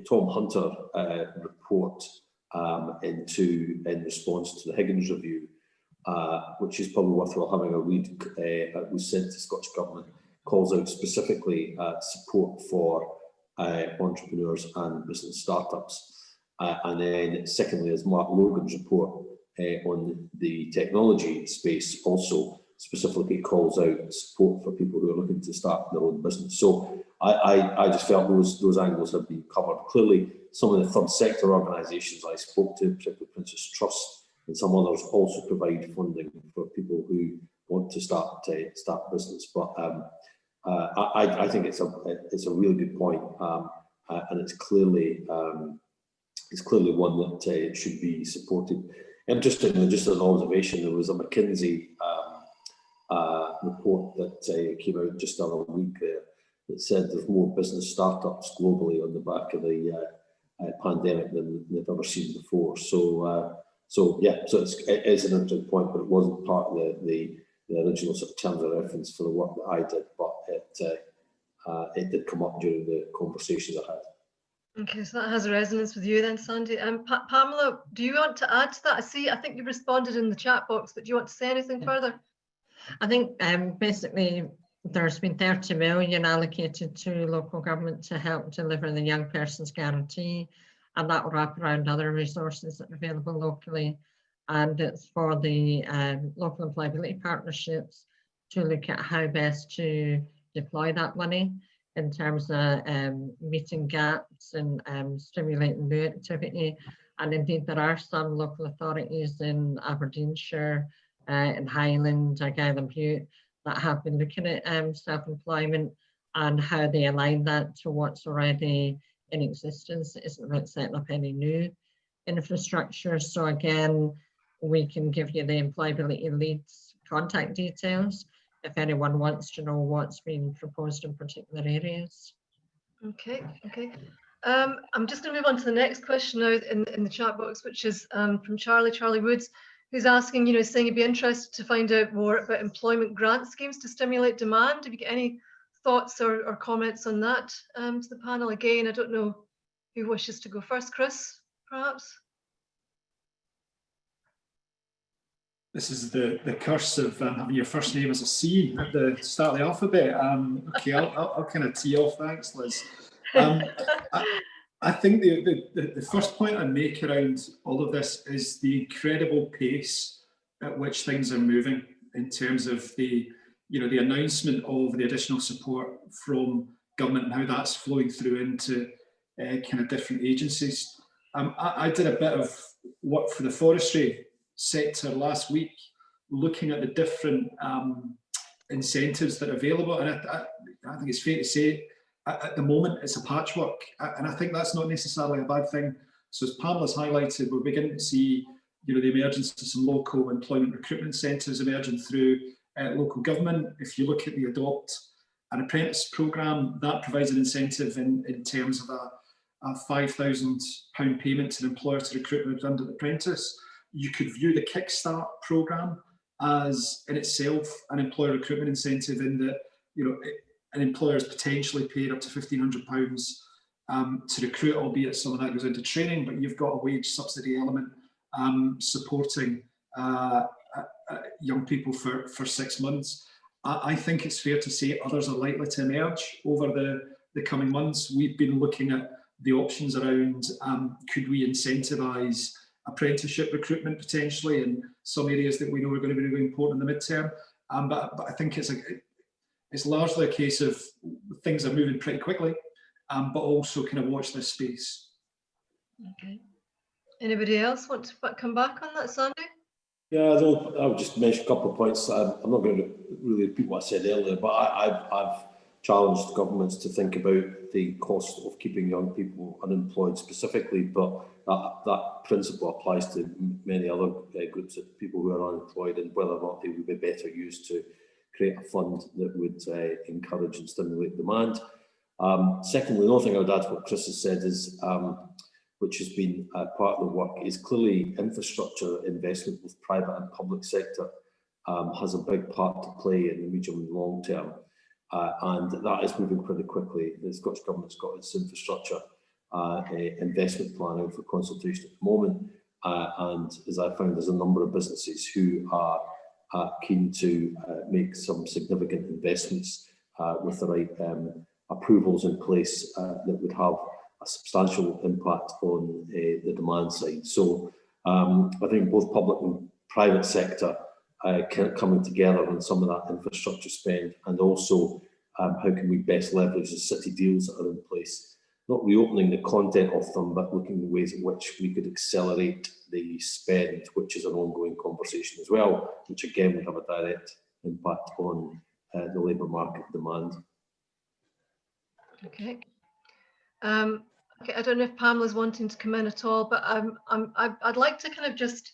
Tom Hunter report in response to the Higgins review, which is probably worthwhile having a read, was sent to Scottish Government, calls out specifically support for entrepreneurs and business startups. And then secondly, as Mark Logan's report on the technology space also specifically calls out support for people who are looking to start their own business. So I just felt those angles have been covered. Clearly, some of the third sector organisations I spoke to, particularly Princess Trust and some others, also provide funding for people who want to start business. But I think it's a really good point, and it's clearly one that should be supported. Interestingly, just as an observation, there was a McKinsey report that came out just the other week there that said there's more business startups globally on the back of the pandemic than they've ever seen before. So it is an interesting point, but it wasn't part of the original sort of terms of reference for the work that I did, but it did come up during the conversations I had. Okay, so that has a resonance with you then, Sandy. Pamela, do you want to add to that? I think you responded in the chat box, but do you want to say anything further? I think basically there's been 30 million allocated to local government to help deliver the Young Person's Guarantee, and that will wrap around other resources that are available locally. And it's for the local employability partnerships to look at how best to deploy that money in terms of meeting gaps and stimulating new activity. And indeed, there are some local authorities in Aberdeenshire, in Highland, Argyll and Bute, that have been looking at self-employment and how they align that to what's already in existence. It isn't about setting up any new infrastructure. So again, we can give you the employability leads contact details if anyone wants to know what's being proposed in particular areas. Okay. I'm just going to move on to the next question now in the chat box, which is from Charlie Woods, who's asking, saying he'd be interested to find out more about employment grant schemes to stimulate demand. Have you got any thoughts or comments on that to the panel? Again, I don't know who wishes to go first. Chris, perhaps? This is the curse of having your first name as a C at the start of the alphabet. Okay, I'll kind of tee off. Thanks, Liz. I think the first point I make around all of this is the incredible pace at which things are moving in terms of the announcement of the additional support from government and how that's flowing through into kind of different agencies. I did a bit of work for the forestry sector last week, looking at the different incentives that are available, and I think it's fair to say at the moment it's a patchwork, and I think that's not necessarily a bad thing. So as Pamela's highlighted, we're beginning to see the emergence of some local employment recruitment incentives emerging through local government. If you look at the Adopt an Apprentice programme, that provides an incentive in terms of a £5,000 payment to the employer to recruit a redundant apprentice. You could view the Kickstart programme as in itself an employer recruitment incentive, in that an employer is potentially paid up to £1,500 to recruit, albeit some of that goes into training, but you've got a wage subsidy element supporting young people for 6 months. I think it's fair to say others are likely to emerge over the coming months. We've been looking at the options around could we incentivise apprenticeship recruitment potentially in some areas that we know are going to be really important in the midterm. But I think it's largely a case of things are moving pretty quickly, but also kind of watch this space. Okay. Anybody else want to come back on that, Sandy? Yeah, I would just mention a couple of points. I'm not going to really repeat what I said earlier, but I've challenged governments to think about the cost of keeping young people unemployed specifically, but that principle applies to many other groups of people who are unemployed, and whether or not they would be better used to create a fund that would encourage and stimulate demand. Secondly, another thing I would add to what Chris has said is, which has been part of the work, is clearly infrastructure investment with private and public sector has a big part to play in the medium and long term. And that is moving pretty quickly. The Scottish Government's got its infrastructure investment plan out for consultation at the moment. And as I found, there's a number of businesses who are keen to make some significant investments with the right approvals in place that would have a substantial impact on the demand side. So I think both public and private sector coming together on some of that infrastructure spend, and also how can we best leverage the city deals that are in place, not reopening the content of them, but looking at ways in which we could accelerate the spend, which is an ongoing conversation as well, which again would have a direct impact on the labour market demand. Okay. Okay, I don't know if Pamela's wanting to come in at all, but I'd like to kind of just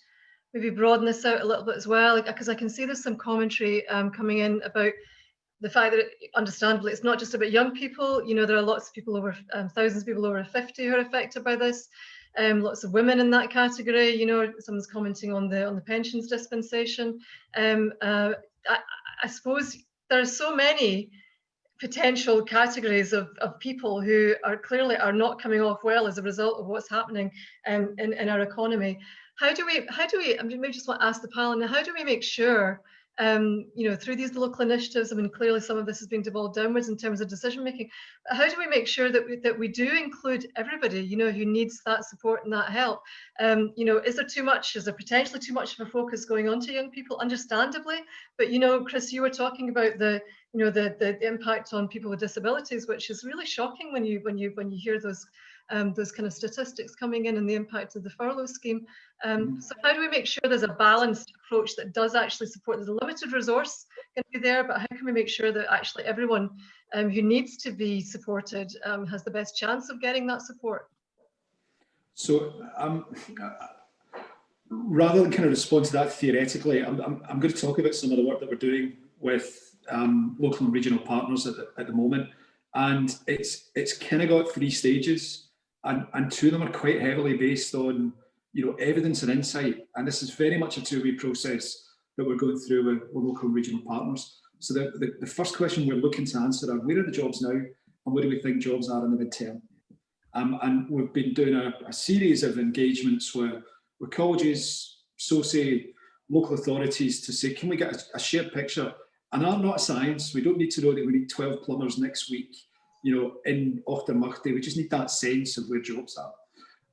maybe broaden this out a little bit as well, because I can see there's some commentary coming in about the fact that, understandably, it's not just about young people. You know, there are lots of people over, thousands of people over 50 who are affected by this. Lots of women in that category. You know, someone's commenting on the pensions dispensation. I suppose there are so many potential categories of people who are clearly not coming off well as a result of what's happening in our economy. How do we, I mean, maybe just want to ask the panel now, how do we make sure, you know, through these local initiatives, I mean, clearly some of this has been devolved downwards in terms of decision making, but how do we make sure that we do include everybody, you know, who needs that support and that help? You know, is there potentially too much of a focus going on to young people? Understandably, but you know, Chris, you were talking about the impact on people with disabilities, which is really shocking when you hear those kind of statistics coming in and the impact of the furlough scheme. So how do we make sure there's a balanced approach that does actually support? There's a limited resource going to be there, but how can we make sure that actually everyone who needs to be supported has the best chance of getting that support? So rather than kind of respond to that theoretically, I'm going to talk about some of the work that we're doing with local and regional partners at the moment, and it's kind of got 3 stages, and 2 of them are quite heavily based on, you know, evidence and insight, and this is very much a 2-way process that we're going through with local and regional partners. So the first question we're looking to answer are, where are the jobs now, and where do we think jobs are in the midterm? And we've been doing a series of engagements with colleges, SOCI, local authorities, to say, can we get a shared picture? And I'm not a science, we don't need to know that we need 12 plumbers next week, you know, in Auchtermuchty. We just need that sense of where jobs are.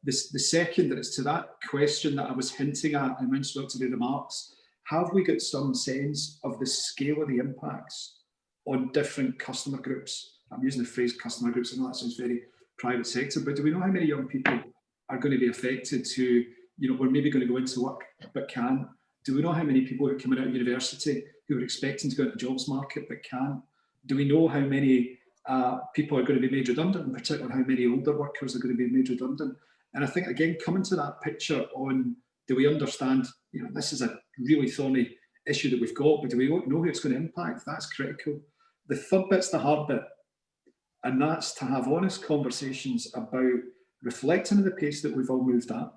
The second, that it's to that question that I was hinting at in my introductory remarks, have we got some sense of the scale of the impacts on different customer groups? I'm using the phrase customer groups, I know that sounds very private sector, but do we know how many young people are going to be affected who, you know, we're maybe going to go into work but can't? Do we know how many people are coming out of university who are expecting to go into the jobs market but can't? Do we know how many people are going to be made redundant, in particular how many older workers are going to be made redundant? And I think, again, coming to that picture on, do we understand, you know, this is a really thorny issue that we've got, but do we know who it's going to impact? That's critical. The third bit's the hard bit, and that's to have honest conversations about reflecting on the pace that we've all moved at,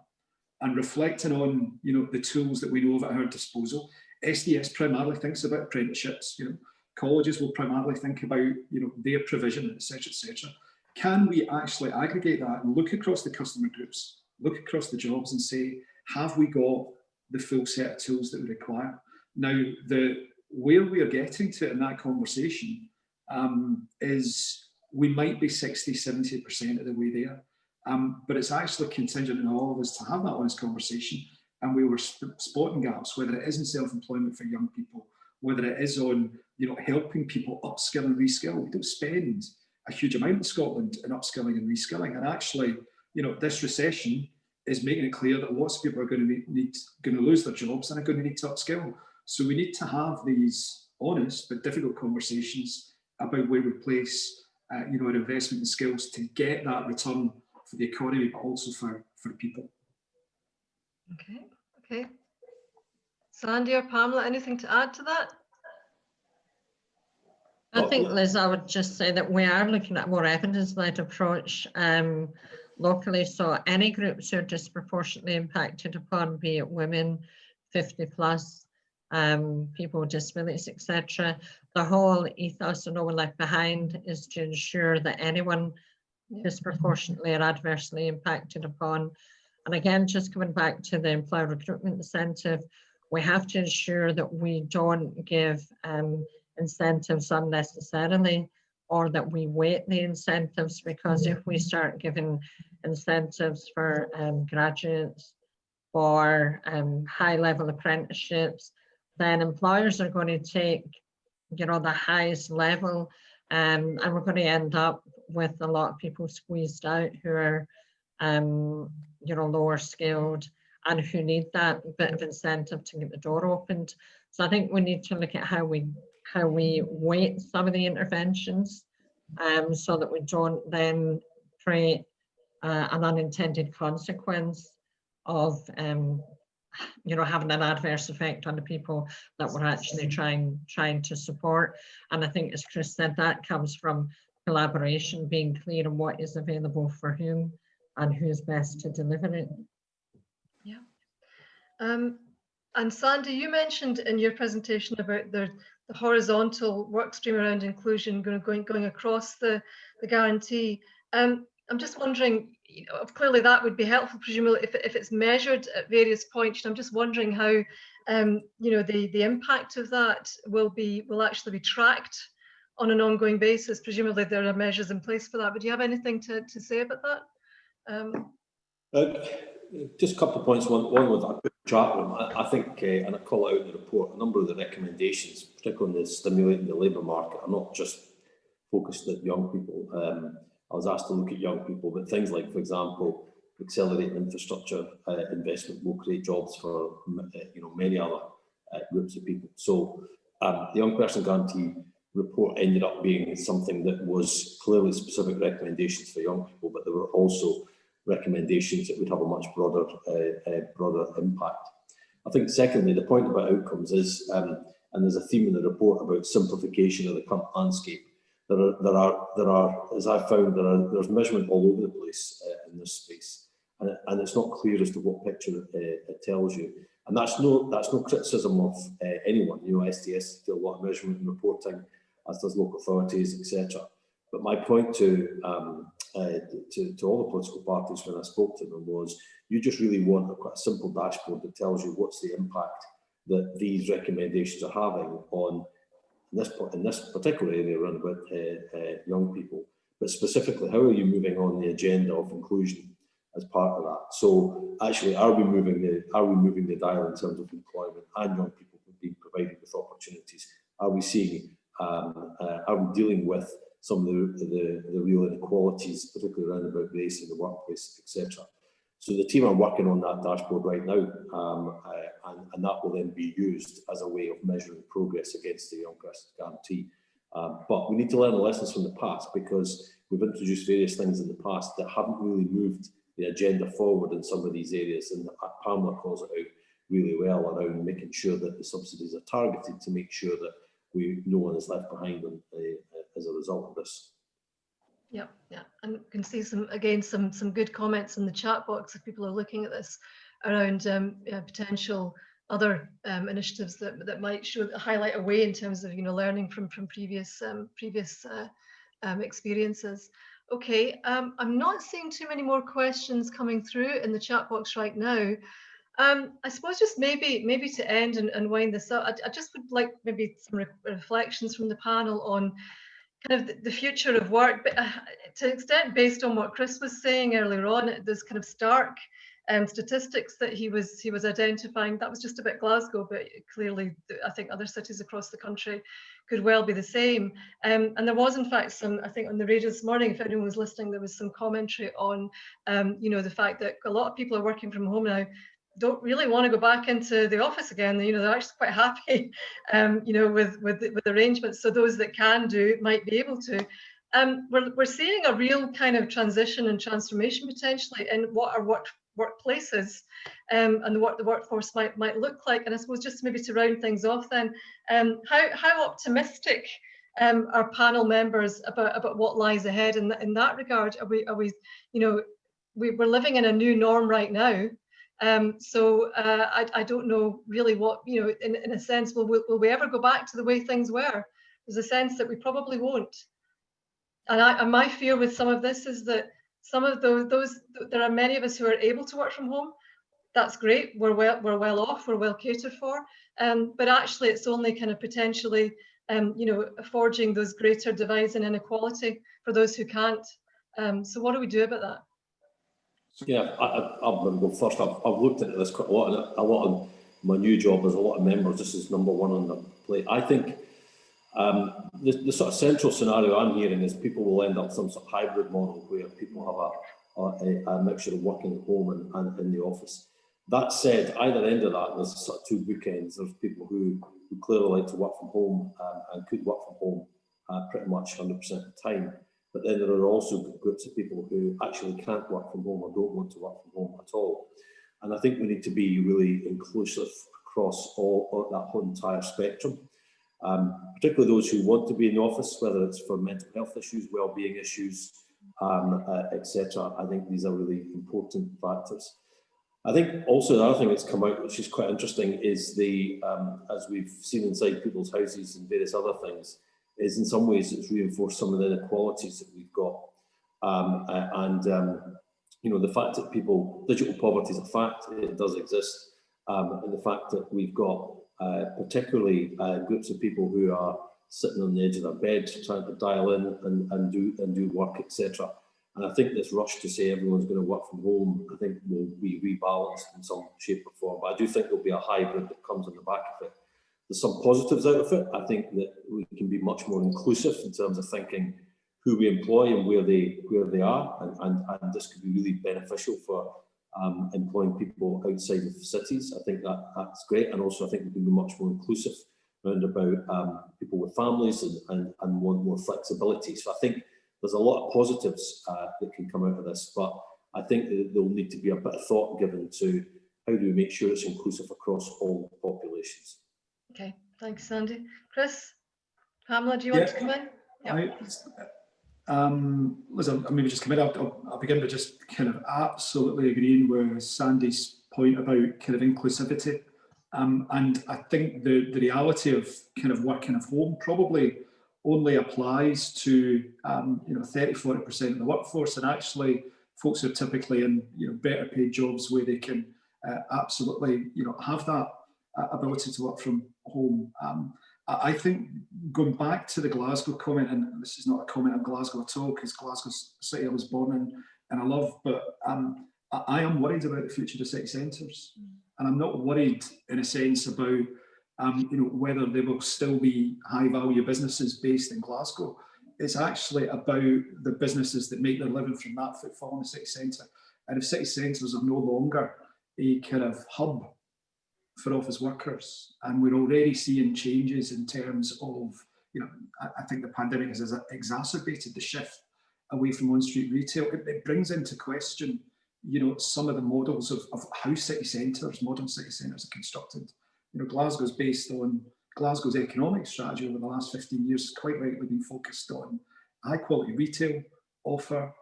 and reflecting on, you know, the tools that we know at our disposal. SDS primarily thinks about apprenticeships, you know, colleges will primarily think about, you know, their provision, etc., etc. Can we actually aggregate that and look across the customer groups, look across the jobs and say, have we got the full set of tools that we require? Now, where we are getting to in that conversation is we might be 60, 70% of the way there. But it's actually contingent on all of us to have that honest conversation, and we were spotting gaps, whether it is in self-employment for young people, whether it is on, you know, helping people upskill and reskill. We don't spend a huge amount in Scotland in upskilling and reskilling. And actually, this recession is making it clear that lots of people are going to lose their jobs and are going to need to upskill. So we need to have these honest but difficult conversations about where we place, our investment in skills to get that return for the economy, but also for people. Okay. Sandy or Pamela, anything to add to that? I think, Liz, I would just say that we are looking at a more evidence-led approach locally. So any groups who are disproportionately impacted upon, be it women, 50 plus, people with disabilities, etc. The whole ethos of No One Left Behind is to ensure that anyone disproportionately or adversely impacted upon. And again, just coming back to the employer recruitment incentive, we have to ensure that we don't give incentives unnecessarily, or that we weight the incentives, because if we start giving incentives for graduates, for high-level apprenticeships, then employers are going to take, the highest level, and we're going to end up with a lot of people squeezed out who are, lower skilled and who need that bit of incentive to get the door opened. So I think we need to look at how we weight some of the interventions, so that we don't then create an unintended consequence of having an adverse effect on the people that we're actually trying to support. And I think, as Chris said, that comes from collaboration, being clear on what is available for whom and who's best to deliver it. Yeah. And Sandy, you mentioned in your presentation about the horizontal work stream around inclusion going across the guarantee. I'm just wondering, clearly that would be helpful, presumably, if it's measured at various points. I'm just wondering how, the impact of that will actually be tracked on an ongoing basis. Presumably there are measures in place for that, but do you have anything to say about that? Just a couple of points. One was I put the chat room. I think, and I call it out in the report, a number of the recommendations, particularly on the stimulating the labour market, are not just focused at young people. I was asked to look at young people, but things like, for example, accelerating infrastructure investment will create jobs for many other groups of people. So the Young Person Guarantee report ended up being something that was clearly specific recommendations for young people, but there were also recommendations that would have a much broader impact. I think secondly, the point about outcomes is, and there's a theme in the report about simplification of the current landscape. There are, as I found, there's measurement all over the place in this space, and it's not clear as to what picture it tells you. And that's no criticism of anyone. STS do a lot of measurement and reporting, as does local authorities, etc. But my point to all the political parties when I spoke to them was, you just really want quite a simple dashboard that tells you what's the impact that these recommendations are having on in this particular area around about young people, but specifically, how are you moving on the agenda of inclusion as part of that? So actually, are we moving the dial in terms of employment and young people being provided with opportunities? Are we seeing? Are we dealing with some of the real inequalities, particularly around about race in the workplace, etc.? So the team are working on that dashboard right now, and that will then be used as a way of measuring progress against the Young Person's Guarantee. But we need to learn the lessons from the past, because we've introduced various things in the past that haven't really moved the agenda forward in some of these areas, and Pamela calls it out really well around making sure that the subsidies are targeted to make sure that no one is left behind as a result of this. Yeah, and you can see some good comments in the chat box if people are looking at this around potential other initiatives that might highlight a way in terms of learning from previous experiences. Okay, I'm not seeing too many more questions coming through in the chat box right now. I suppose just maybe to end and wind this up, I just would like maybe some reflections from the panel on kind of the future of work, but to an extent based on what Chris was saying earlier on, there's kind of stark statistics that he was identifying, that was just about Glasgow, but clearly I think other cities across the country could well be the same. And there was in fact some, I think on the radio this morning, if anyone was listening, there was some commentary on you know, the fact that a lot of people are working from home now, don't really want to go back into the office again. You know, they're actually quite happy, you know, with arrangements. So those that can do might be able to. We're seeing a real kind of transition and transformation potentially in what our workplaces and what the workforce might look like. And I suppose just maybe to round things off then, how optimistic are panel members about what lies ahead in that regard? Are we you know, we're living in a new norm right now. So I don't know really what, you know, in a sense, will we ever go back to the way things were? There's a sense that we probably won't. And my fear with some of this is that some of those there are many of us who are able to work from home. That's great. We're well off. We're well catered for. But actually, it's only kind of potentially, you know, forging those greater divides and inequality for those who can't. So what do we do about that? Yeah, I'm going to go first. I've looked into this quite a lot, and a lot of my new job as a lot of members, this is number one on the plate. I think the sort of central scenario I'm hearing is people will end up some sort of hybrid model where people have a mixture of working at home and in the office. That said, either end of that, there's sort of two bookends. There's people who clearly like to work from home and could work from home pretty much 100% of the time. But then there are also groups of people who actually can't work from home or don't want to work from home at all. And I think we need to be really inclusive across all that whole entire spectrum, particularly those who want to be in the office, whether it's for mental health issues, well-being issues, etc. I think these are really important factors. I think also the other thing that's come out, which is quite interesting, is as we've seen inside people's houses and various other things, is in some ways it's reinforced some of the inequalities that we've got. You know, the fact that digital poverty is a fact, it does exist, and the fact that we've got particularly groups of people who are sitting on the edge of their bed trying to dial in and do work, etc. And I think this rush to say everyone's going to work from home, I think will be rebalanced in some shape or form. But I do think there'll be a hybrid that comes on the back of it. There's some positives out of it. I think that we can be much more inclusive in terms of thinking who we employ and where they are, and this could be really beneficial for employing people outside of cities. I think that's great, and also I think we can be much more inclusive around about people with families and want more flexibility. So I think there's a lot of positives that can come out of this, but I think that there'll need to be a bit of thought given to how do we make sure it's inclusive across all populations. Okay, thanks, Sandy. Chris, Pamela, do you want to come in? Listen, I'll maybe just come in. I'll begin by just kind of absolutely agreeing with Sandy's point about kind of inclusivity. And I think the reality of kind of working at home probably only applies to you know, 30–40% of the workforce, and actually folks are typically in, you know, better paid jobs where they can absolutely, you know, have that ability to work from home. I think going back to the Glasgow comment, and this is not a comment on Glasgow at all, because Glasgow's the city I was born in and I love, but I am worried about the future of city centres, and I'm not worried in a sense about you know, whether they will still be high value businesses based in Glasgow. It's actually about the businesses that make their living from that footfall in the city centre. And if city centres are no longer a kind of hub for office workers, and we're already seeing changes in terms of, you know, I think the pandemic has exacerbated the shift away from on-street retail. It brings into question, you know, some of the models of how city centres, modern city centres, are constructed. You know, Glasgow's based on Glasgow's economic strategy over the last 15 years, has quite rightly been focused on high quality retail offer,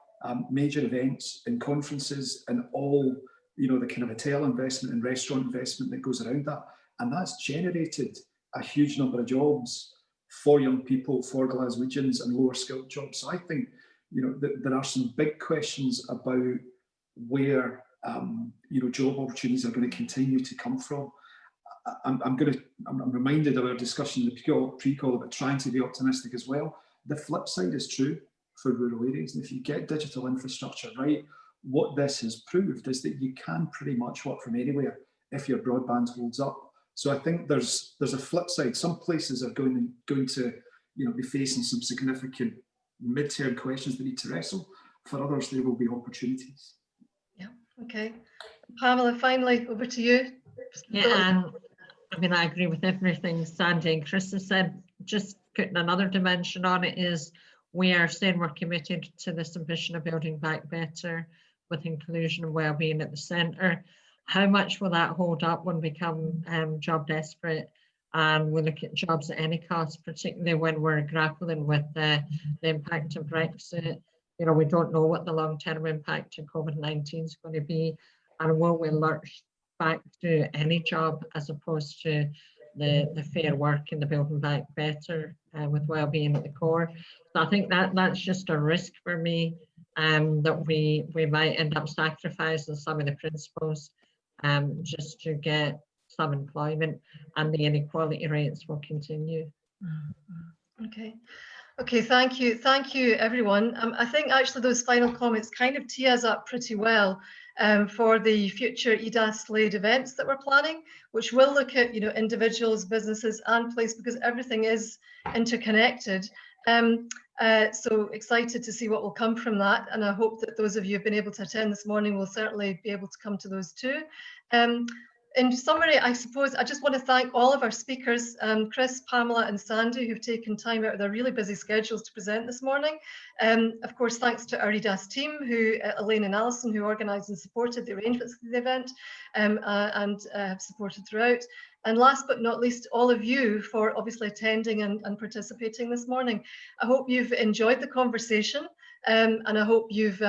major events and conferences, and all, you know, the kind of hotel investment and restaurant investment that goes around that. And that's generated a huge number of jobs for young people, for Glaswegians, and lower skilled jobs. So I think, you know, there are some big questions about where, you know, job opportunities are going to continue to come from. I'm reminded of our discussion in the pre-call about trying to be optimistic as well. The flip side is true for rural areas. And if you get digital infrastructure right, what this has proved is that you can pretty much work from anywhere if your broadband holds up. So I think there's a flip side. Some places are going to be facing some significant mid-term questions they need to wrestle. For others, there will be opportunities. Yeah. Okay. Pamela, finally, over to you. Yeah, I mean, I agree with everything Sandy and Chris have said. Just putting another dimension on it is we are saying we're committed to this ambition of building back better with inclusion and wellbeing at the centre. How much will that hold up when we become job desperate and we look at jobs at any cost, particularly when we're grappling with the impact of Brexit? We don't know what the long-term impact of COVID-19 is going to be, and will we lurch back to any job as opposed to the fair work and the building back better with well-being at the core. So I think that's just a risk for me, that we might end up sacrificing some of the principles just to get some employment, and the inequality rates will continue. Okay, thank you everyone. I think actually those final comments kind of tee us up pretty well for the future EDAS-led events that we're planning, which will look at individuals, businesses and place, because everything is interconnected. So excited to see what will come from that, and I hope that those of you who've been able to attend this morning will certainly be able to come to those too. In summary, I suppose I just want to thank all of our speakers, Chris, Pamela and Sandy, who've taken time out of their really busy schedules to present this morning. Of course, thanks to our EDAS team, Elaine and Alison, who organised and supported the arrangements of the event and have supported throughout. And last but not least, all of you for obviously attending and participating this morning. I hope you've enjoyed the conversation. And I hope you've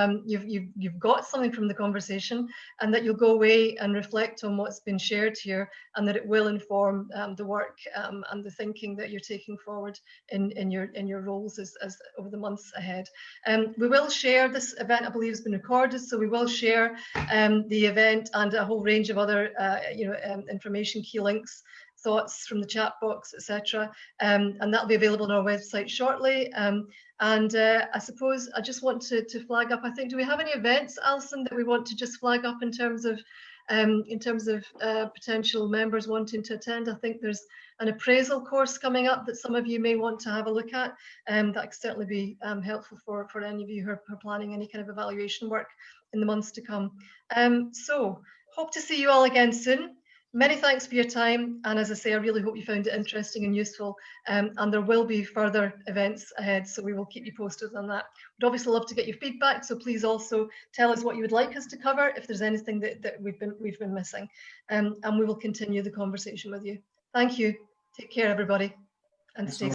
got something from the conversation, and that you'll go away and reflect on what's been shared here, and that it will inform the work and the thinking that you're taking forward in your roles as over the months ahead. We will share this event. I believe has been recorded, so we will share the event and a whole range of other information, key links, thoughts from the chat box, etc. And that'll be available on our website shortly. And I suppose I just want to flag up, I think, do we have any events, Alison, that we want to just flag up in terms of potential members wanting to attend? I think there's an appraisal course coming up that some of you may want to have a look at. That could certainly be helpful for any of you who are planning any kind of evaluation work in the months to come. So hope to see you all again soon. Many thanks for your time, and as I say, I really hope you found it interesting and useful, and there will be further events ahead, so we will keep you posted on that. We'd obviously love to get your feedback, so please also tell us what you would like us to cover if there's anything that we've been missing, and we will continue the conversation with you. Thank you. Take care, everybody, and stay safe.